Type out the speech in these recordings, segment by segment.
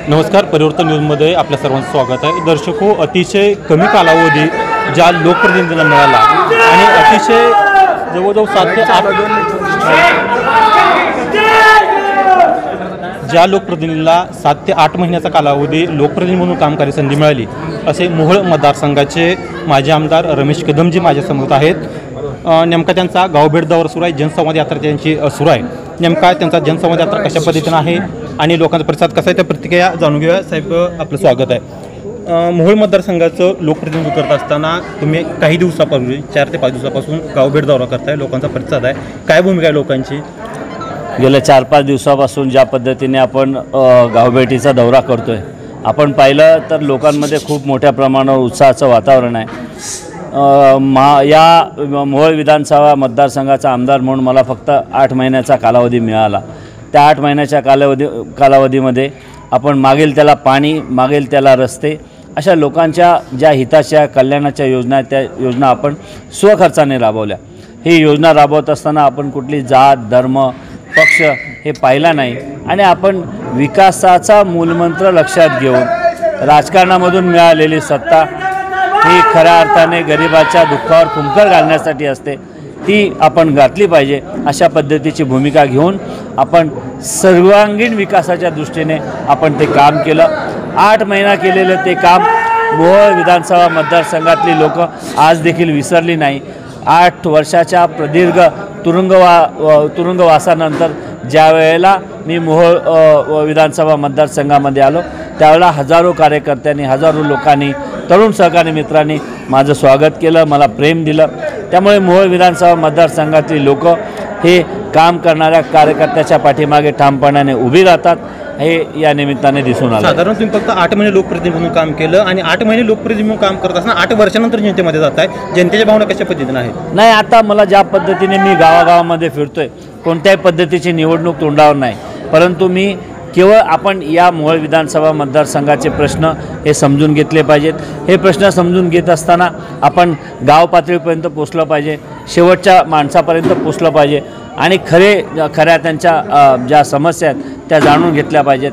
नमस्कार, परिवर्तन न्यूजमध्ये आपल्या सर्वांचं स्वागत आहे. दर्शको, अतिशय कमी कालावधी ज्या लोकप्रतिनिधींना मिळाला आणि अतिशय जवळजवळ 7 ते 8 ज्या लोकप्रतिनिधींना 7 ते 8 महिन्याचा कालावधी लोकप्रतिनिधी म्हणून काम करायची संधी मिळाली, असे मोहोळ मतदारसंघाचे माजी आमदार रमेश कदमजी माझ्यासमोर आहेत. नेमका त्यांचा गावभेट दौरा सुरू आहे, जनसंवाद यात्रा त्यांची सुरू आहे. नेमका त्यांचा जनसंवाद यात्रा कशा पद्धतीनं आहे आणि लोकांचा प्रतिसाद कसा आहे त्या प्रतिक्रिया जाणून घेऊया. साहेब, आपलं स्वागत आहे. मोहोळ मतदारसंघाचं लोकप्रतिनिधित्व करत असताना तुम्ही काही दिवसापूर्वी 4 ते 5 दिवसापासून गावभेट दौरा करताय, लोकांचा प्रतिसाद आहे, काय भूमिका आहे लोकांची? गेल्या 4-5 दिवसापासून ज्या पद्धतीने आपण गावभेटीचा दौरा करतो आहे, आपण पाहिलं तर लोकांमध्ये खूप मोठ्या प्रमाणावर उत्साहाचं वातावरण आहे. या मोहोळ विधानसभा मतदारसंघाचा आमदार म्हणून मला फक्त 8 महिन्याचा कालावधी मिळाला. त्या 8 महिन्याच्या कालावधीमध्ये आपण मागेल त्याला पाणी, मागेल त्याला रस्ते, अशा लोकांच्या ज्या हिताच्या कल्याणाच्या योजना आहेत त्या योजना आपण स्वखर्चाने राबवल्या. ही योजना राबवत असताना आपण कुठली जात, धर्म, पक्ष हे पाहिला नाही आणि आपण विकासाचा मूलमंत्र लक्षात घेऊन राजकारणामधून मिळालेली सत्ता ही खऱ्या अर्थाने गरिबाच्या दुःखावर फुंकर घालण्यासाठी असते, ती आपण घातली पाहिजे. अशा पद्धतीची भूमिका घेऊन आपण सर्वांगीण विकासाच्या दृष्टीने आपण ते काम केलं. 8 महिना केलेलं ते काम मोहोळ विधानसभा मतदारसंघातली लोक आज देखील विसरली नाही. 8 वर्षाच्या प्रदीर्घ तुरुंगवासानंतर ज्या वेळेला मी मोहोळ विधानसभा मतदारसंघामध्ये आलो, त्यावेळेला हजारो कार्यकर्त्यांनी, हजारो लोकांनी, तरुण सहकारी मित्रांनी माझं स्वागत केलं, मला प्रेम दिलं. त्यामुळे मोहोळ विधानसभा मतदारसंघातली लोक हे काम करणाऱ्या कार्यकर्त्याच्या पाठीमागे ठामपणाने उभी राहतात, हे या निमित्ताने दिसून आलं. साधारण तुम्ही फक्त 8 महिने लोकप्रतिनिधी म्हणून काम केलं आणि 8 महिने लोकप्रतिनिधी म्हणून काम करत असताना 8 वर्षानंतर जनतेमध्ये जात आहे, जनतेच्या भावना कशा पद्धतीने आहेत? नाही, आता मला ज्या पद्धतीने मी गावागावामध्ये फिरतोय, कोणत्याही पद्धतीची निवडणूक तोंडावर नाही, परंतु मी केवळ आपण या मोहोळ विधानसभा मतदारसंघाचे प्रश्न हे समजून घेतले पाहिजेत. हे प्रश्न समजून घेत असताना आपण गाव पातळीपर्यंत पोचलं पाहिजे, शेवटच्या माणसापर्यंत पोचलं पाहिजे आणि खऱ्या त्यांच्या ज्या समस्या आहेत त्या जाणून घेतल्या पाहिजेत.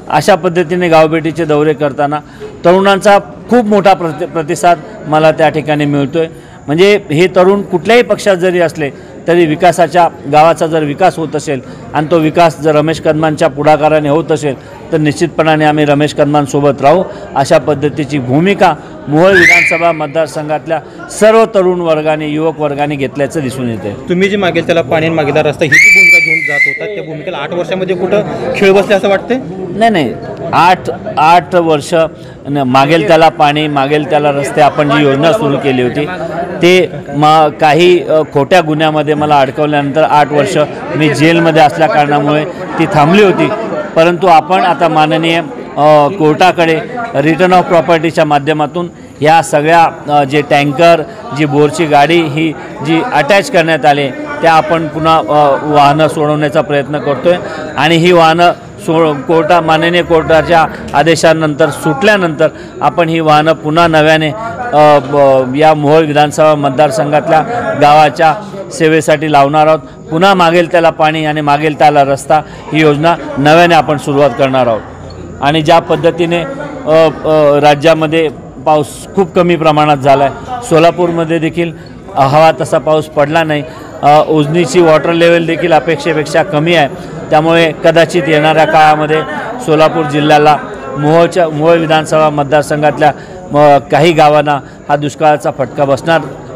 अशा पद्धतीने गावभेटीचे दौरे करताना तरुणांचा खूप मोठा प्रतिसाद मला त्या ठिकाणी मिळतो आहे. म्हणजे हे तरुण कुठल्याही पक्षात जरी असले तरी विकासाच्या, गावाचा जर विकास होत असेल आणि तो विकास जर रमेश कदमांच्या पुढाकाराने होत असेल तर निश्चितपणाने आम्ही रमेश कदमांसोबत राहू, अशा पद्धतीची भूमिका मोहोळ विधानसभा मतदारसंघातल्या सर्व तरुण वर्गाने, युवक वर्गाने घेतल्याचं दिसून येते. तुम्ही जी मागेल त्याला पाणी मागेला रस्ता ही जी भूमिका घेऊन जात होता, त्या भूमिकेला 8 वर्षामध्ये कुठं खेळ बसले असं वाटते? नाही, 8 वर्ष मागेल त्याला पाणी, मागेल त्याला रस्ते, आपण जी योजना सुरू केली होती ते काही खोट्या गुन्ह्यामध्ये मला अडकवल्यानंतर 8 वर्ष मी जेलमध्ये असल्या कारणामुळे ती थांबली होती. परंतु आपण आता माननीय कोर्टाकडे रिटर्न ऑफ प्रॉपर्टीच्या माध्यमातून ह्या सगळ्या जे टँकर, जी बोरची गाडी ही जी अटॅच करण्यात आले, त्या आपण पुन्हा वाहनं सोडवण्याचा प्रयत्न करतो आहे आणि ही वाहनं माननीय कोर्टाच्या आदेशानंतर सुटल्यानंतर आपण ही वाहनं पुन्हा नव्याने या मोहोळ विधानसभा मतदारसंघातल्या गावाच्या सेवेसाठी लावणार आहोत. पुन्हा मागेल त्याला पाणी आणि मागेल त्याला रस्ता ही योजना नव्याने आपण सुरुवात करणार आहोत. आणि ज्या पद्धतीने राज्यामध्ये पाऊस खूप कमी प्रमाणात झाला आहे, सोलापूरमध्ये देखील हवा तसा पाऊस पडला नाही, उजनीची वॉटर लेवल देखील अपेक्षेपेक्षा कमी आहे. त्यामुळे कदाचित येणाऱ्या काळामध्ये सोलापूर जिल्ह्याला मोहोळ विधानसभा मतदारसंघातल्या काही गावांना हा दुष्काळाचा फटका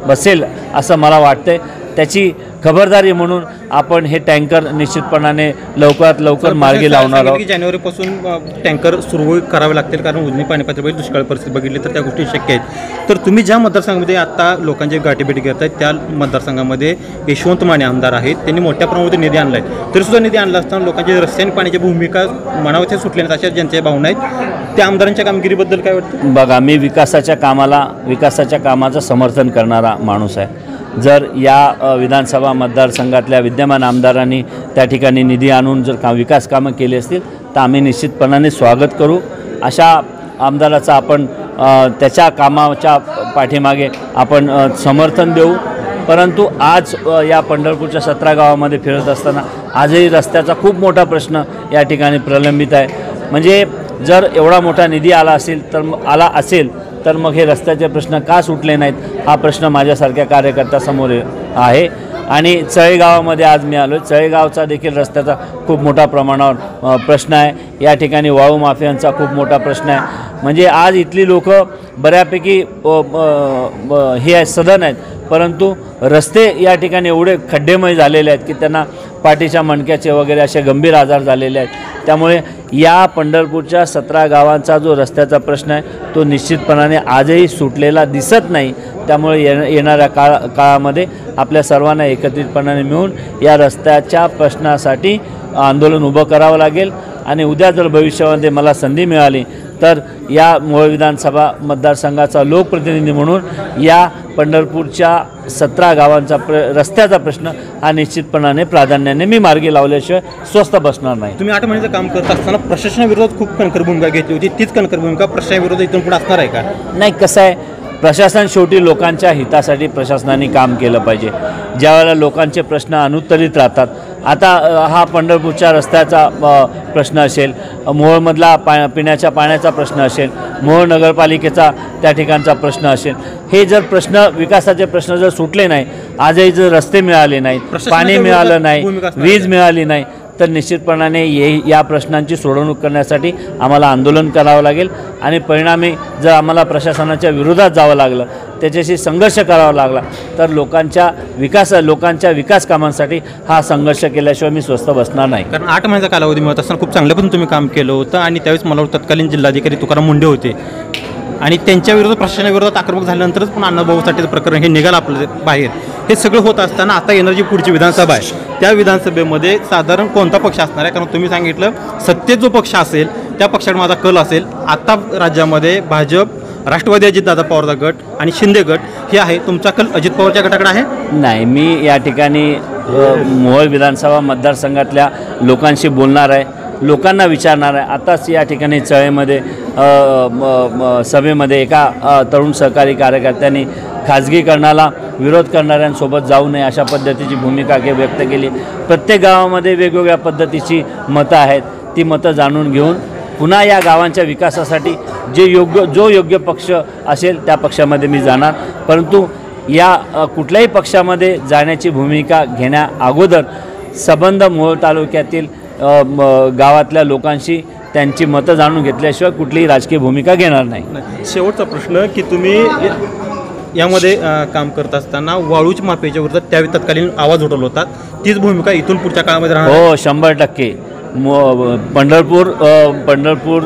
बसेल असं मला वाटते. त्याची खबरदारी म्हणून आपण हे टँकर निश्चितपणाने लवकरात लवकर मार्गी लावणार आहोत. जानेवारीपासून टँकर सुरू करावे लागतील, कारण उजनी पाणीपातळीवर दुष्काळ परिस्थिती बघितली तर त्या गोष्टी शक्य आहेत. तर तुम्ही ज्या मतदारसंघामध्ये आता लोकांची गाठीभेटी करत आहेत त्या मतदारसंघामध्ये यशवंत माने आमदार आहेत, त्यांनी मोठ्या प्रमाणात निधी आणला आहे. तरीसुद्धा निधी आणला असताना लोकांची रस्ते आणि पाण्याची भूमिका मनावर सुटल्या नाहीत, अशा जनतेच्या भावना आहेत. त्या आमदारांच्या कामगिरीबद्दल काय वाटतं? बघा, मी विकासाच्या कामाचं समर्थन करणारा माणूस आहे. जर या विधानसभा मतदारसंघातल्या विद्यमान आमदारांनी त्या ठिकाणी निधी आणून जर विकास कामं केली असतील तर आम्ही निश्चितपणाने स्वागत करू. अशा आमदाराचा आपण त्याच्या कामाच्या पाठीमागे आपण समर्थन देऊ. परंतु आज या पंढरपूरच्या 17 गावामध्ये फिरत असताना आजही रस्त्याचा खूप मोठा प्रश्न या ठिकाणी प्रलंबित आहे. म्हणजे जर एवढा मोठा निधी आला असेल तर मग हे रस्त्याचे प्रश्न का सुटले नाहीत, हा प्रश्न माझ्यासारख्या कार्यकर्त्यासमोर आहे. आणि चळेगावामध्ये आज मी आलो. चळेगावचा देखील रस्त्याचा खूप मोठा प्रमाणावर प्रश्न आहे. या ठिकाणी वाळू माफियांचा खूप मोठा प्रश्न आहे. म्हणजे आज इथली लोक बऱ्यापैकी हे आहे, सदन आहेत, परंतु रस्ते या ठिकाणी एवढे खड्डेमय झालेले आहेत की त्यांना पाठीच्या मणक्याचे वगैरे असे गंभीर आजार झालेले आहेत. त्यामुळे या पंढरपूरच्या 17 गावांचा जो रस्त्याचा प्रश्न आहे तो निश्चितपणाने आजही सुटलेला दिसत नाही. त्यामुळे येणाऱ्या काळामध्ये आपल्या सर्वांना एकत्रितपणाने मिळून या रस्त्याच्या प्रश्नासाठी आंदोलन उभं करावं लागेल. आणि उद्या जर भविष्यामध्ये मला संधी मिळाली तर या मोहोळ विधानसभा मतदारसंघाचा लोकप्रतिनिधी म्हणून या पंढरपूरच्या 17 गावांचा रस्त्याचा प्रश्न हा निश्चितपणाने प्राधान्याने मी मार्गी लावल्याशिवाय स्वस्थ बसणार नाही. तुम्ही 8 महिन्याचं काम करत असताना प्रशासनाविरोधात खूप कणखर भूमिका घेतली होती. तीच कणखर भूमिका प्रशासनाविरोधात इथून पुढे असणार आहे का? नाही, कसं आहे, प्रशासन शेवटी लोकांच्या हितासाठी प्रशासनाने काम केलं पाहिजे. ज्यावेळेला लोकांचे प्रश्न अनुत्तरित राहतात, आता हा पंढरपूरच्या रस्त्याचा प्रश्न असेल, मोहोळमधला पिण्याच्या पाण्याचा प्रश्न असेल, मोहोळ नगरपालिकेचा त्या ठिकाणचा प्रश्न असेल, हे जर प्रश्न विकासाचे प्रश्न जर सुटले नाही, आजही जर रस्ते मिळाले नाहीत, पाणी मिळालं नाही, वीज मिळाली नाही, तर निश्चितपणाने या प्रश्नांची सोडवणूक करण्यासाठी आम्हाला आंदोलन करावं लागेल. आणि परिणामी जर आम्हाला प्रशासनाच्या विरोधात जावं लागलं, त्याच्याशी संघर्ष करावा लागला, तर लोकांच्या विकास कामांसाठी हा संघर्ष केल्याशिवाय मी स्वस्थ बसणार नाही. कारण 8 महिन्याचा कालावधी मिळत असताना खूप चांगल्या पण तुम्ही काम केलं होतं. आणि त्यावेळेस मला वाटतं तत्कालीन जिल्हाधिकारी तुकाराम मुंढे होते आणि त्यांच्या विरोधात प्रशासनाविरोधात आक्रमक झाल्यानंतरच पण अण्णाभाऊसाठीचं प्रकरण हे निघालं आपलं बाहेर. हे सगळं होत असताना आता येणारी जी पुढची विधानसभा आहे त्या विधानसभेमध्ये साधारण कोणता पक्ष असणार आहे? कारण तुम्ही सांगितलं सत्तेत जो पक्ष असेल त्या पक्षात माझा कल असेल. आता राज्यामध्ये भाजप, राष्ट्रवादी अजितदादा पवारचा गट आणि शिंदे गट हे आहे. तुमचा कल अजित पवारच्या गटाकडे आहे? नाही, मी या ठिकाणी मोहोळ विधानसभा मतदारसंघातल्या लोकांशी बोलणार आहे, लोकांना विचारणार आहे. आताच या ठिकाणी चळेमध्ये सभेमध्ये एका तरुण सहकारी कार्यकर्त्यांनी खाजगीकरणाला विरोध करणाऱ्यांसोबत जाऊ नये अशा पद्धतीची भूमिका व्यक्त केली. प्रत्येक गावामध्ये वेगवेगळ्या पद्धतीची मतं आहेत. ती मतं जाणून घेऊन पुन्हा या गावांच्या विकासासाठी जो योग्य पक्ष असेल त्या पक्षामध्ये मी जाणार. परंतु या कुठल्याही पक्षामध्ये जाण्याची भूमिका घेण्या अगोदर संबंध मोहोळ तालुक्यातील गावातल्या लोकांशी त्यांची मतं जाणून घेतल्याशिवाय कुठलीही राजकीय भूमिका घेणार नाही. शेवटचा प्रश्न की तुम्ही यामध्ये काम करत असताना वाळूच्या माफियाच्या विरोधात त्यावेळी तत्कालीन आवाज उठवला होता. तीच भूमिका इथून पुढच्या काळामध्ये राहणार? हो, 100%. पंढरपूर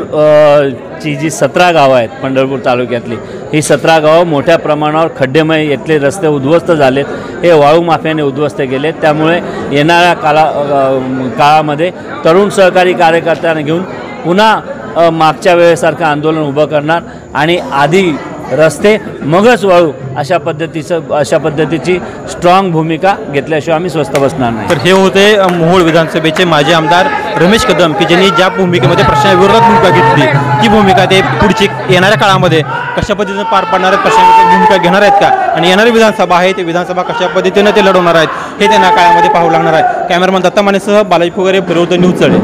ची जी 17 गावं आहेत पंढरपूर तालुक्यातली, ही 17 गावं मोठ्या प्रमाणावर खड्डेमय, इथले रस्ते उद्ध्वस्त झालेत, हे वाळू माफियाने उद्ध्वस्त केलेत. त्यामुळे येणाऱ्या काळामध्ये तरुण सहकारी कार्यकर्त्यांना घेऊन पुन्हा मागच्या वेळेसारखं आंदोलन उभं करणार आणि आधी रस्ते मगच वाळू अशा पद्धतीची स्ट्रॉंग भूमिका घेतल्याशिवाय आम्ही स्वस्थ बसणार नाही. तर हे होते मोहोळ विधानसभेचे माजी आमदार रमेश कदम की ज्यांनी ज्या भूमिकेमध्ये प्रशासनाविरोधात भूमिका घेतली ती भूमिका ते पुढची येणाऱ्या काळामध्ये कशा पद्धतीने पार पाडणार आहेत, प्रशासनाची भूमिका घेणार आहेत का, आणि येणारी विधानसभा आहे ते विधानसभा कशा पद्धतीने ते लढवणार आहेत हे त्यांना काळामध्ये पाहावं लागणार आहे. कॅमेरामॅन दत्ता मानेसह बालाजी फुगरे, फिरवतो न्यूज चळे.